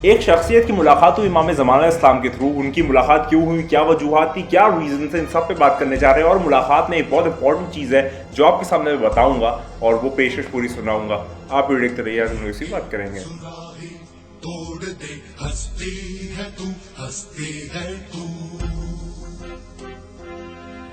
एक शख्सियत की मुलाकात हुई इमाम ज़माना इस्लाम के थ्रू। उनकी मुलाकात क्यों हुई, क्या वजूहात थी, क्या रीज़न थे, इन सब पे बात करने जा रहे हैं। और मुलाकात में एक बहुत इंपॉर्टेंट चीज़ है जो आपके सामने मैं बताऊंगा और वो पेशकश पूरी सुनाऊंगा। आप वीडियो देखते रहिए, हम इसी बात करेंगे। तोड़ दे हस्ती है तू, हस्ती है तू।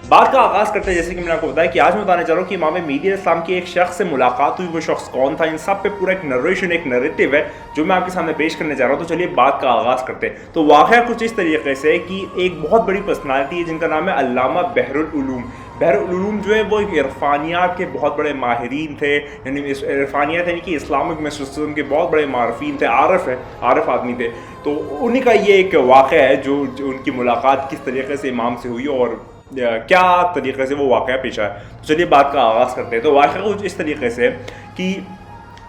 बात का आगाज करते हैं, जैसे कि मैंने आपको बताया कि आज मैं बताने जा रहा हूँ कि इमाम मेहदी इस्लाम की एक शख्स से मुलाकात हुई। वो शख्स कौन था, इन सब पे पूरा एक नरेशन, एक नरेटिव है जो मैं आपके सामने पेश करने जा रहा हूँ। तो चलिए बात का आगाज करते हैं। तो वाक़या कुछ इस तरीके से है कि एक बहुत बड़ी पर्सनालिटी है जिनका नाम है अल्लामा बहरुल उलूम। बहरुल उलूम जो है वो इरफानियात के बहुत बड़े माहिरीन थे, यानी इरफानियात यानी कि इस्लामिक मिस्टिसिज्म के बहुत बड़े मारफीन थे, आरफ आदमी थे। तो उन्हीं का ये एक वाक़या है जो उनकी मुलाकात किस तरीके से इमाम से हुई और क्या तरीके से वो वाक़या पेश आया। तो चलिए बात का आगाज़ करते हैं। तो वाक़या कुछ इस तरीके से कि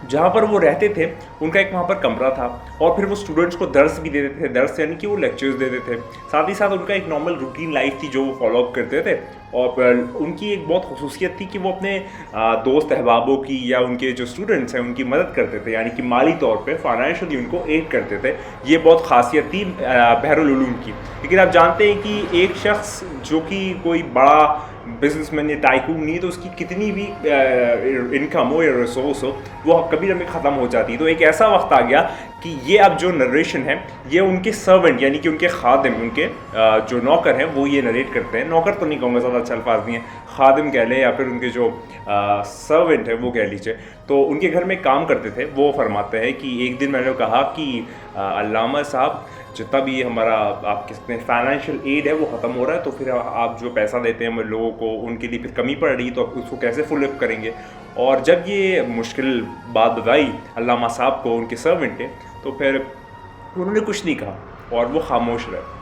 जहाँ पर वो रहते थे उनका एक वहाँ पर कमरा था और फिर वो स्टूडेंट्स को दर्स भी देते थे। दर्स यानी कि वो लेक्चर्स देते थे, साथ ही साथ उनका एक नॉर्मल रूटीन लाइफ थी जो वो फॉलो अप करते थे। और उनकी एक बहुत खुसूसियत थी कि वो अपने दोस्त अहबाबों की या उनके जो स्टूडेंट्स हैं उनकी मदद करते थे, यानी कि माली तौर पे फाइनेंशियली उनको एड करते थे। ये बहुत खासियत थी बहरुल उलूम की। लेकिन आप जानते हैं कि एक शख्स जो कि कोई बड़ा बिजनेसमैन या टाइकून नहीं, तो उसकी कितनी भी इनकम हो या रिसोर्स हो वो कभी ना कभी ख़त्म हो जाती है। तो एक ऐसा वक्त आ गया कि ये अब जो नरेशन है ये उनके सर्वेंट यानी कि उनके खादिम, उनके जो नौकर हैं वो ये नरेट करते हैं। नौकर तो नहीं कहूँगा, ज़्यादा अच्छा अल्फाज नहीं है, खादिम कह लें या फिर उनके जो सर्वेंट है वो कह लीजिए। तो उनके घर में काम करते थे। वो फरमाते हैं कि एक दिन मैंने कहा कि अल्लामा साहब, जितना भी हमारा आप किसते हैं फाइनेंशियल एड है वो ख़त्म हो रहा है, तो फिर आप जो पैसा देते हैं हम लोगों को उनके लिए फिर कमी पड़ रही, तो आप उसको कैसे फुल अप करेंगे। और जब ये मुश्किल बात बताई अल्लामा साहब को उनके सर्वेंट ने, तो फिर उन्होंने कुछ नहीं कहा और वो खामोश रहे।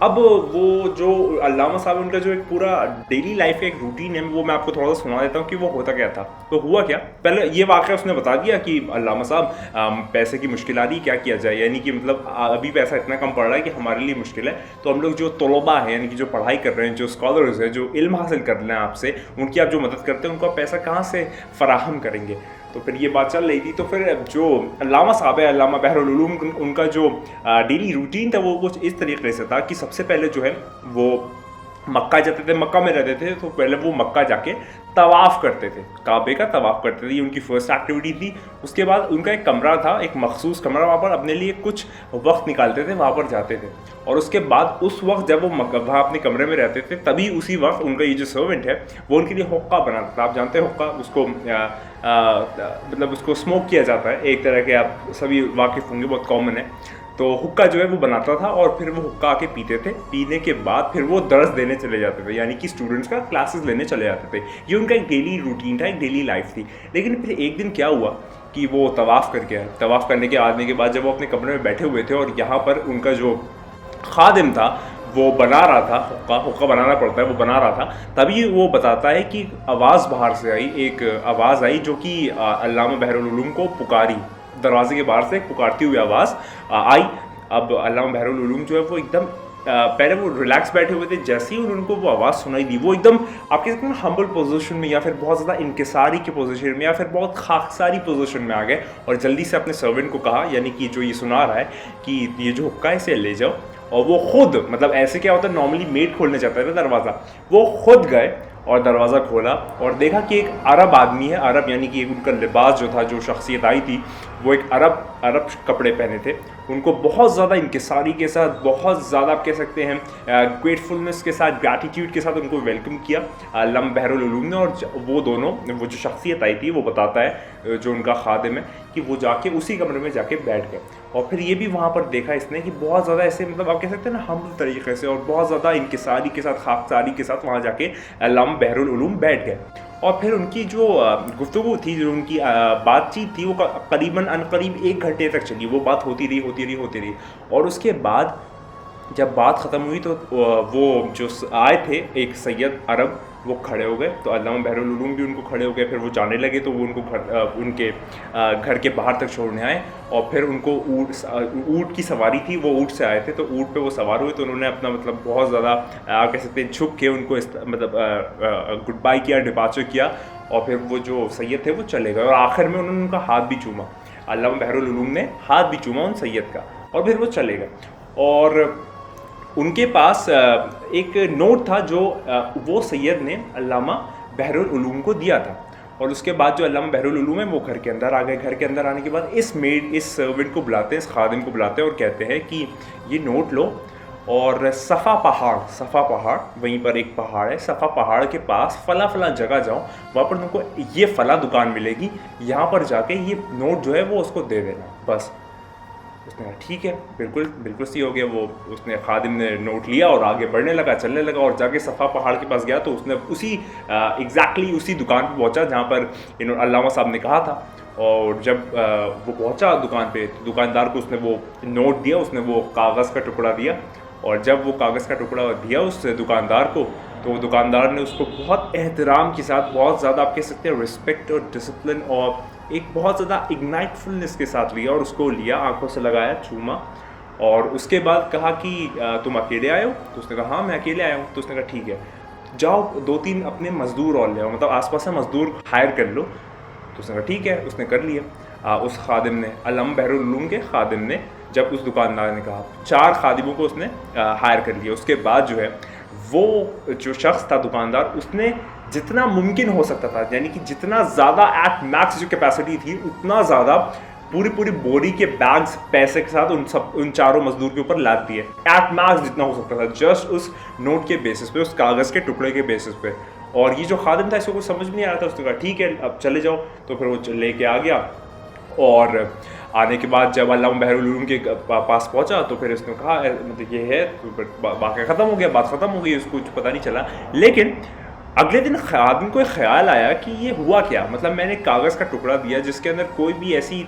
अब वो जो अल्लामा साहब उनका जो एक पूरा डेली लाइफ का एक रूटीन है वो मैं आपको थोड़ा सा सुना देता हूँ कि वो होता क्या था। तो हुआ क्या, पहले ये वाक़या उसने बता दिया कि अल्लामा साहब पैसे की मुश्किल आ रही, क्या किया जाए, यानी कि मतलब अभी पैसा इतना कम पड़ रहा है कि हमारे लिए मुश्किल है। तो हम लोग जो तलबा हैं यानी कि जो पढ़ाई कर रहे हैं, जो स्कॉलर्स हैं, जो इल्म हासिल कर रहे हैं आपसे, उनकी आप जो मदद करते हैं उनको आप पैसा कहाँ से फ़राहम करेंगे। तो फिर ये बात चल रही थी। तो फिर जो अल्लामा साहब है, अल्लामा बहरुल उलूम, उनका जो डेली रूटीन था वो कुछ इस तरीके से था कि सबसे पहले जो है वो मक्का जाते थे, मक्का में रहते थे। तो पहले वो मक्का जाके तवाफ़ करते थे, काबे का तवाफ़ करते थे, ये उनकी फ़र्स्ट एक्टिविटी थी। उसके बाद उनका एक कमरा था, एक मखसूस कमरा, वहाँ पर अपने लिए कुछ वक्त निकालते थे, वहाँ पर जाते थे। और उसके बाद उस वक्त जब वो वहाँ अपने कमरे में रहते थे तभी उसी वक्त उनका ये जो सर्वेंट है वो उनके लिए हुक्का बनाता था। आप जानते हैं हुक्का, उसको मतलब उसको स्मोक किया जाता है एक तरह के, आप सभी वाकिफ़ होंगे, बहुत कॉमन है। तो हुक्का जो है वो बनाता था और फिर वो हुक्का आके पीते थे। पीने के बाद फिर वो दर्स देने चले जाते थे, यानी कि स्टूडेंट्स का क्लासेस लेने चले जाते थे। ये उनका एक डेली रूटीन था, एक डेली लाइफ थी। लेकिन फिर एक दिन क्या हुआ कि वो तवाफ़ करके आए। तवाफ़ करने के आने के बाद जब वो अपने कमरे में बैठे हुए थे और यहाँ पर उनका जो खादिम था वो बना रहा था, हुक्का बनाना पड़ता है, वो बना रहा था, तभी वो बताता है कि आवाज़ बाहर से आई, एक आवाज़ आई जो कि अल्लामा बहरुल उलूम को पुकारी, दरवाजे के बाहर से एक पुकारती हुई आवाज़ आई। अब अल्लामा बहरुल उलूम जो है वो एकदम पहले वो रिलैक्स बैठे हुए थे, जैसे ही उनको वो आवाज़ सुनाई दी वो एकदम आप कह सकते हैं हम्बल पोजीशन में या फिर बहुत ज़्यादा इनकिसारी की पोजीशन में या फिर बहुत खाकसारी पोजीशन में आ गए और जल्दी से अपने सर्वेंट को कहा, यानी कि जो ये सुना रहा है, कि ये जो हुक्का है इसे ले जाओ। और वो खुद, मतलब ऐसे क्या होता है नॉर्मली मेड खोलने जाता है ना दरवाज़ा, वो खुद गए और दरवाज़ा खोला और देखा कि एक अरब आदमी है। अरब यानी कि उनका लिबास जो था, जो शख्सियत आई थी वो एक अरब कपड़े पहने थे। उनको बहुत ज़्यादा इंकिसारी के साथ, बहुत ज़्यादा आप कह सकते हैं ग्रेटफुलनेस के साथ, ग्रैटिट्यूड के साथ उनको वेलकम किया अल्लामा बहरुल उलूम ने। और वो दोनों, वो जो शख्सियत आई थी वो बताता है जो उनका खादिम है कि वो जाके उसी कमरे में जाके बैठ गए। और फिर ये भी वहाँ पर देखा इसने कि बहुत ज़्यादा ऐसे, मतलब आप कह सकते हैं ना हम्बल तरीके से और बहुत ज़्यादा इंकिसारी के साथ, खाकसारी के साथ वहाँ जाके अल्लामा बहरुल उलूम बैठ गए। और फिर उनकी जो गुफ्तगू थी, जो उनकी बातचीत थी, वो करीबन अनकरीब 1 घंटे तक चली। वो बात होती रही। और उसके बाद जब बात ख़त्म हुई तो वो जो आए थे एक सैयद अरब, वो खड़े हो गए। तो अल्लामा बहरुल उलूम भी उनको खड़े हो गए। फिर वो जाने लगे तो वो उनको उनके घर के बाहर तक छोड़ने आए। और फिर उनको ऊँट की सवारी थी, वो ऊँट से आए थे, तो ऊँट पे वो सवार हुए। तो उन्होंने अपना मतलब बहुत ज़्यादा आप कह सकते हैं झुक के उनको मतलब गुड बाय किया, डिपार्चर किया। और फिर वो जो सैयद थे वो चले गए और आखिर में उन्होंने उनका हाथ भी चूमा। अल्लामा बहरुल उलूम ने हाथ भी चूमा उन सैयद का। और फिर वो चले गए। और उनके पास एक नोट था जो वो सैयद ने अल्लामा बहरुल उलूम को दिया था। और उसके बाद जो अल्लामा बहरुल उलूम है वो घर के अंदर आ गए। घर के अंदर आने के बाद इस सर्वेंट को बुलाते हैं, इस खादिम को बुलाते हैं और कहते हैं कि ये नोट लो और सफ़ा पहाड़ वहीं पर एक पहाड़ है, सफ़ा पहाड़ के पास फला जगह जाओ, वहाँ पर तुमको ये फला दुकान मिलेगी, यहाँ पर जाके ये नोट जो है वो उसको दे देना बस। उसने कहा ठीक है, बिल्कुल सही हो गया। वो उसने खादिम ने नोट लिया और आगे बढ़ने लगा, चलने लगा और जाके सफ़ा पहाड़ के पास गया तो उसने उसी एग्जैक्टली उसी दुकान पे पहुंचा जहाँ पर अल्लामा साहब ने कहा था। और जब वो पहुंचा दुकान पे तो दुकानदार को उसने वो नोट दिया, उसने वो कागज़ का टुकड़ा दिया। और जब वो कागज़ का टुकड़ा दिया उस दुकानदार को तो दुकानदार ने उसको बहुत एहतराम के साथ, बहुत ज़्यादा आप कह सकते हैं रिस्पेक्ट और डिसिप्लिन और एक बहुत ज़्यादा इग्नाइटफुलनेस के साथ लिया और उसको लिया, आंखों से लगाया, चूमा। और उसके बाद कहा कि तुम अकेले आए हो? तो उसने कहा हाँ मैं अकेले आया हूँ। तो उसने कहा ठीक है, जाओ 2-3 अपने मज़दूर और ले आओ, मतलब आसपास से मज़दूर हायर कर लो। तो उसने कहा ठीक है, उसने कर लिया। उस खादिम ने, अल्लामा बहरुल उलूम के खादिम ने, जब उस दुकानदार ने कहा, 4 खादिमों को उसने हायर कर लिया। उसके बाद जो है वो जो शख्स था दुकानदार, उसने जितना मुमकिन हो सकता था, यानी कि जितना ज़्यादा एट मैक्स जो कैपेसिटी थी उतना ज़्यादा पूरी बोरी के बैग्स पैसे के साथ उन चारों मजदूर के ऊपर लाद दिए, एट मैक्स जितना हो सकता था, जस्ट उस नोट के बेसिस पे, उस कागज़ के टुकड़े के बेसिस पे। और ये जो खादिम था इसको कुछ समझ नहीं आ रहा था, उसने कहा ठीक है अब चले जाओ। तो फिर वो लेके आ गया और आने के बाद जब अल्लामा बहरुल उलूम के पास पहुंचा तो फिर इसने कहा मतलब ये है, तो फिर वाक़या ख़त्म हो गया, बात ख़त्म हो गई, उसको कुछ पता नहीं चला। लेकिन अगले दिन खादिम को एक ख्याल आया कि ये हुआ क्या, मतलब मैंने कागज़ का टुकड़ा दिया जिसके अंदर कोई भी ऐसी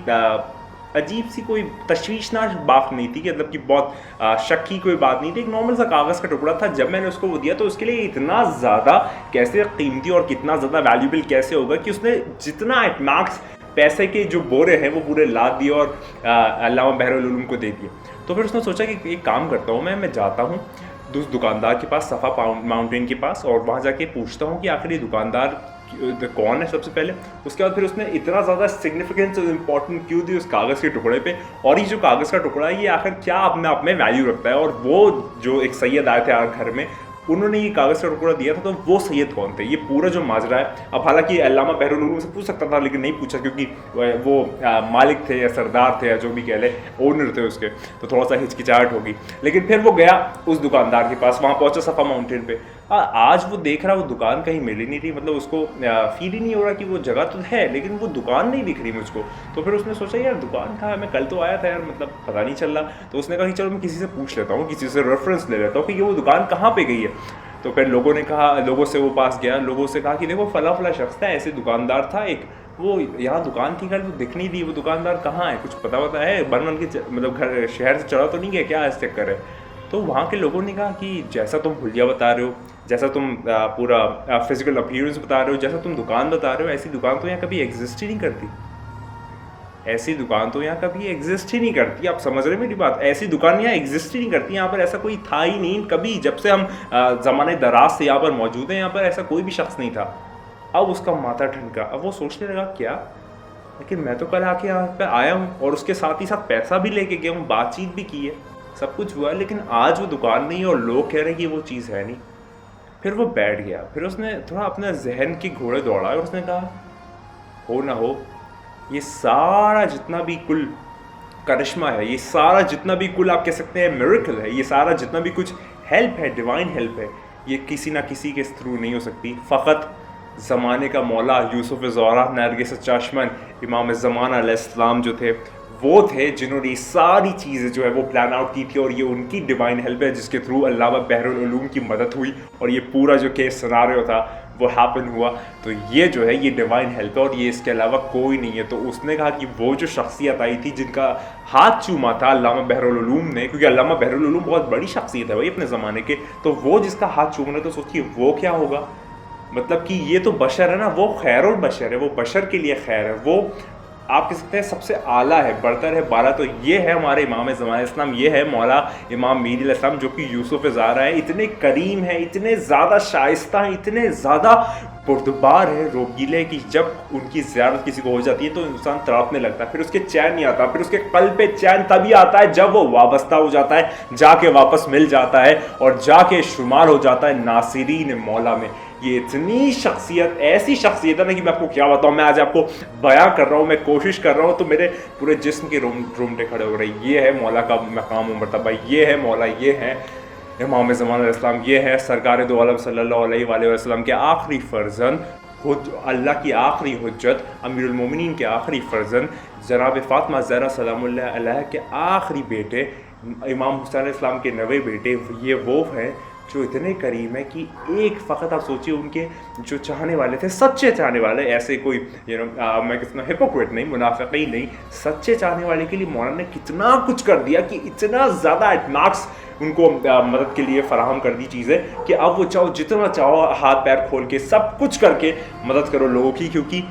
अजीब सी कोई तशवीशनाक बात नहीं थी, कि मतलब कि बहुत शक की कोई बात नहीं थी, एक नॉर्मल सा कागज़ का टुकड़ा था। जब मैंने उसको वो दिया तो उसके लिए इतना ज़्यादा कैसे कीमती और कितना ज़्यादा वैल्यूबल कैसे होगा कि उसने जितना एट मैक्स पैसे के जो बोरे हैं वो पूरे लाद दिए और अल्लामा बहरुल उलूम को दे दिए। तो फिर उसने सोचा कि एक काम करता हूँ, मैं जाता हूँ उस दुकानदार के पास, सफ़ा माउंटेन के पास, और वहाँ जाके पूछता हूँ कि आखिर ये दुकानदार कौन है सबसे पहले। उसके बाद फिर उसने इतना ज़्यादा सिग्निफिकेंस और इम्पोर्टेंट क्यों दी उस कागज़ के टुकड़े पे, और ये जो कागज़ का टुकड़ा है ये आखिर क्या अपने आप में वैल्यू रखता है। और वो जो एक सैयद आए थे घर में, उन्होंने ये कागज़ का टुकड़ा दिया था, तो वो सैयद कौन थे, ये पूरा जो माजरा है। अब हालांकि अल्लामा बहरुल उलूम से पूछ सकता था लेकिन नहीं पूछा, क्योंकि वो मालिक थे या सरदार थे या जो भी कह ले, ओनर थे उसके, तो थोड़ा सा हिचकिचाहट होगी। लेकिन फिर वो गया उस दुकानदार के पास, वहाँ पहुँचा सफ़ा माउंटेन पे। आज वो देख रहा वो दुकान कहीं मिल ही नहीं रही, मतलब उसको फील ही नहीं हो रहा कि वो जगह तो है लेकिन वो दुकान नहीं दिख रही मुझको। तो फिर उसने सोचा यार दुकान कहाँ है, मैं कल तो आया था यार, मतलब पता नहीं चल रहा। तो उसने कहा कि चलो मैं किसी से पूछ लेता हूँ, किसी से रेफरेंस ले लेता हूँ कि ये वो दुकान कहाँ पे गई है। तो फिर लोगों से वो पास गया, लोगों से कहा कि देखो फला शख्स था, ऐसे दुकानदार था एक, वो यहाँ दुकान थी कल, वो दिख नहीं दी, वो दुकानदार कहाँ है, कुछ पता है, बन के मतलब घर शहर से चढ़ा तो नहीं गया क्या, इस चक्कर है। तो वहाँ के लोगों ने कहा कि जैसा तुम हुलिया बता रहे हो, जैसा तुम पूरा फिजिकल अपीयरेंस बता रहे हो, जैसा तुम दुकान बता रहे हो, ऐसी दुकान तो यहाँ कभी एग्जिस्ट ही नहीं करती, ऐसी दुकान तो यहाँ कभी एग्जिस्ट ही नहीं करती। आप समझ रहे मेरी बात, ऐसी दुकान यहाँ एग्जिस्ट ही नहीं करती, यहाँ पर ऐसा कोई था ही नहीं कभी, जब से हम ज़माने दराज से यहाँ पर मौजूद हैं, यहाँ पर ऐसा कोई भी शख्स नहीं था। अब उसका माथा ठनका, अब वो सोचने लगा क्या, लेकिन मैं तो कल आके यहाँ पर आया हूँ और उसके साथ ही साथ पैसा भी लेके गया हूँ, बातचीत भी की है, सब कुछ हुआ है, लेकिन आज वो दुकान नहीं और लोग कह रहे हैं कि वो चीज़ है नहीं। फिर वो बैठ गया, फिर उसने थोड़ा अपने जहन के घोड़े दौड़ाए और उसने कहा हो ना हो, ये सारा जितना भी कुल करिश्मा है, ये सारा जितना भी कुल आप कह सकते हैं मिरेकल है, ये सारा जितना भी कुछ हेल्प है, डिवाइन हेल्प है, ये किसी ना किसी के थ्रू नहीं हो सकती। फ़कत ज़माने का मौला यूसुफ ज़ोहरा नरगिस चाशमन इमाम ज़मान अलैहिस्सलाम जो थे, वो थे जिन्होंने ये सारी चीज़ें जो है वो प्लान आउट की थी, और ये उनकी डिवाइन हेल्प है जिसके थ्रू अल्लामा बहरुल उलूम की मदद हुई और ये पूरा जो केस सिनारियो था वो हैपन हुआ। तो ये जो है ये डिवाइन हेल्प है और ये इसके अलावा कोई नहीं है। तो उसने कहा कि वो जो शख्सियत आई थी जिनका हाथ चूमा था अल्लामा बहरुल उलूम ने, क्योंकि अल्लामा बहरुल उलूम बहुत बड़ी शख्सियत है भाई अपने ज़माने के, तो वो जिसका हाथ चूमना, तो सोचिए वो क्या होगा, मतलब कि ये तो बशर है ना, वो खैरुल बशर है, वो बशर के लिए खैर है, वो आप कह सकते हैं सबसे आला है, बरतर है, बाला, तो ये है हमारे इमाम ज़मान इस्लाम, ये है मौला इमाम मेहदी अलैहिस्सलाम, जो कि यूसुफ ज़ारा है। इतने करीम हैं, इतने ज़्यादा शाइस्ता हैं, इतने ज़्यादा बुर्दबार है, रोगीले, कि जब उनकी ज़ियारत किसी को हो जाती है तो इंसान तड़पने लगता है, फिर उसके चैन नहीं आता, फिर उसके कल्ब पे चैन तभी आता है जब वो वाबस्ता हो जाता है, जाके वापस मिल जाता है और जाके शुमार हो जाता है नासिरीन मौला में। ये इतनी शख्सियत, ऐसी शख्सियत है ना कि मैं आपको क्या बताऊँ। मैं आज आपको बयां कर रहा हूँ, मैं कोशिश कर रहा हूँ तो मेरे पूरे जिस्म के रोंगटे खड़े हो रहे हैं। ये है मौला का मकाम मर्तबा, ये है मौला, ये है इमाम ज़मान अलैहिस्सलाम, ये है सरकार दो आलम सल्लल्लाहु अलैहि वसल्लम के आखिरी फर्जंद, अल्लाह की आखिरी हुज्जत, अमीरुल मोमिनीन के आखिरी फर्जंद, जनाब फ़ातिमा ज़हरा सलामुल्लाह अलैहा के आखिरी बेटे, इमाम हुसैन अलैहिस्सलाम के नवे बेटे। ये वो हैं जो इतने करीम है कि एक फ़कत आप सोचिए, उनके जो चाहने वाले थे, सच्चे चाहने वाले, ऐसे कोई मैं कितना हिपोक्रेट नहीं, मुनाफिकी नहीं, सच्चे चाहने वाले के लिए मौलाना ने कितना कुछ कर दिया कि इतना ज़्यादा एटमार्क्स उनको मदद के लिए फ़राहम कर दी चीज़ें कि अब वो चाहो जितना चाहो हाथ पैर खोल के सब कुछ करके मदद करो लोगों की, क्योंकि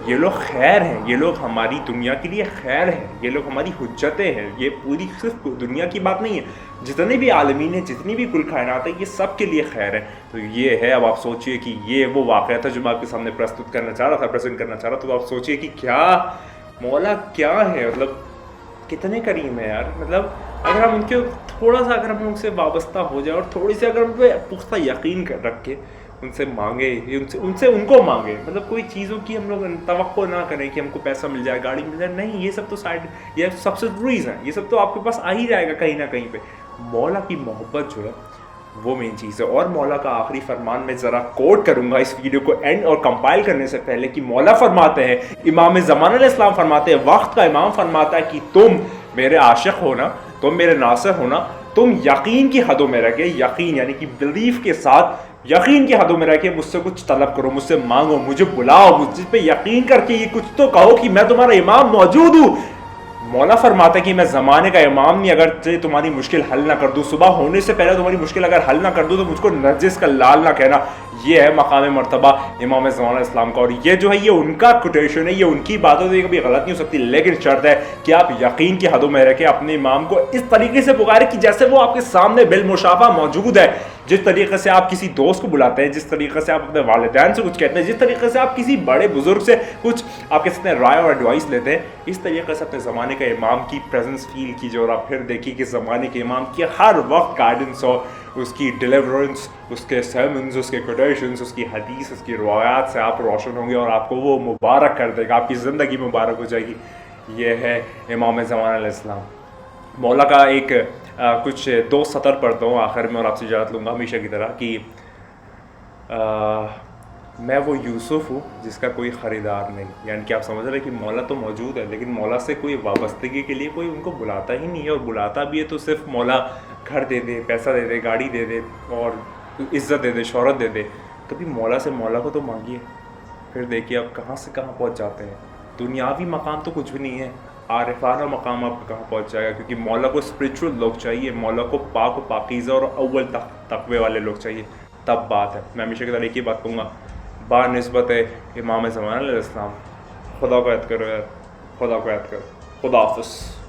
ये लोग खैर हैं, ये लोग हमारी दुनिया के लिए खैर हैं, ये लोग हमारी हुज्जतें हैं। ये पूरी सिर्फ दुनिया की बात नहीं है, जितने भी आलमीन हैं, जितनी भी कुल कायनात है, ये सब के लिए खैर है। तो ये है, अब आप सोचिए कि ये वो वाक़या था जो मैं आपके सामने प्रस्तुत करना चाह रहा था, प्रेजेंट करना चाह रहा था। तो आप सोचिए कि क्या मौला क्या है, मतलब कितने करीम है यार। मतलब अगर हम उनके थोड़ा सा, अगर हम उनसे वाबस्ता हो जाए और थोड़ी सी अगर उन पर पुख्ता यकीन कर रख के उनसे मांगे, उनसे उनको मांगे, मतलब कोई चीज़ों की हम लोग तवक्को ना करें कि हमको पैसा मिल जाए, गाड़ी मिल जाए, नहीं, ये सब तो साइड, ये सब्सिडरीज हैं, ये सब तो आपके पास आ ही जाएगा कहीं ना कहीं पे। मौला की मोहब्बत जो है वो मेन चीज़ है। और मौला का आखिरी फरमान मैं ज़रा कोट करूँगा इस वीडियो को एंड और कंपाइल करने से पहले, कि मौला फरमाते हैं, इमाम ज़मान अलैहिस्सलाम फरमाते हैं, वक्त का इमाम फरमाता है कि तुम मेरे आशिक हो ना, तुम मेरे नासिर हो ना, तुम यकीन की हदों में रह के, यकीन यानी कि बिलीफ के साथ, यकीन की हदों में रह के मुझसे कुछ तलब करो, मुझसे मांगो, मुझे बुलाओ, मुझ पे यकीन करके ये कुछ तो कहो कि मैं तुम्हारा इमाम मौजूद हूँ। मौला फरमाता है कि मैं ज़माने का इमाम नहीं, अगर तुम्हारी मुश्किल हल ना कर दूँ, सुबह होने से पहले तुम्हारी मुश्किल अगर हल ना कर दूँ तो मुझको नरजिस का लाल ना कहना। ये है मकाम मर्तबा इमाम ज़मान इस्लाम का। और ये जो है, ये उनका कोटेशन है, ये उनकी बातों से कभी गलत नहीं हो सकती, लेकिन शर्त है कि आप यकीन की हदों में रह के अपने इमाम को इस तरीके से पुकारें कि जैसे वो आपके सामने बिलमुशाफा मौजूद है। जिस तरीके से आप किसी दोस्त को बुलाते हैं, जिस तरीके से आप अपने वालिदैन से कुछ कहते हैं, जिस तरीके से आप किसी बड़े बुजुर्ग से कुछ आप कह सकते हैं राय और एडवाइस लेते हैं, इस तरीके से अपने ज़माने के इमाम की प्रेजेंस फील कीजिए। और आप फिर देखिए कि ज़माने के इमाम की हर वक्त गाइडेंस हो, उसकी डिलीवरेंस, उसके सर्मन्स, उसके कोटेशंस, उसकी हदीस, उसकी रवायात से आप रोशन होंगे और आपको वो मुबारक कर देगा, आपकी ज़िंदगी मुबारक हो जाएगी। ये है इमाम ज़मान अलैहिस्सलाम। मौला का एक कुछ 2 सतर पढ़ता हूँ आखिर में और आपसे इजाज़त लूँगा हमेशा की तरह कि मैं वो यूसुफ हूँ जिसका कोई ख़रीदार नहीं। यानी कि आप समझ रहे हैं कि मौला तो मौजूद है, लेकिन मौला से कोई वाबस्तगी के लिए कोई उनको बुलाता ही नहीं है, और बुलाता भी है तो सिर्फ मौला घर दे दे, पैसा दे दे, गाड़ी दे दे और इज़्ज़त दे दे, शोहरत दे दे। कभी मौला से मौला को तो मांगिए, फिर देखिए आप कहाँ से कहाँ पहुँच जाते हैं। दुनियावी मकाम तो कुछ भी नहीं है, आरिफाना मकाम आप कहाँ पहुँच जाएगा, क्योंकि मौला को स्पिरिचुअल लोग चाहिए, मौला को पाक व पाकीज़ा और अव्वल तक़वे वाले लोग चाहिए, तब बात है। मैं हमेशा की तरह एक ही बात कहूँगा, बानिस्बत इमाम ज़मान अलैहिस्सलाम, खुदा को याद करो यार, खुदा को याद करो। खुदा हाफ़िज़।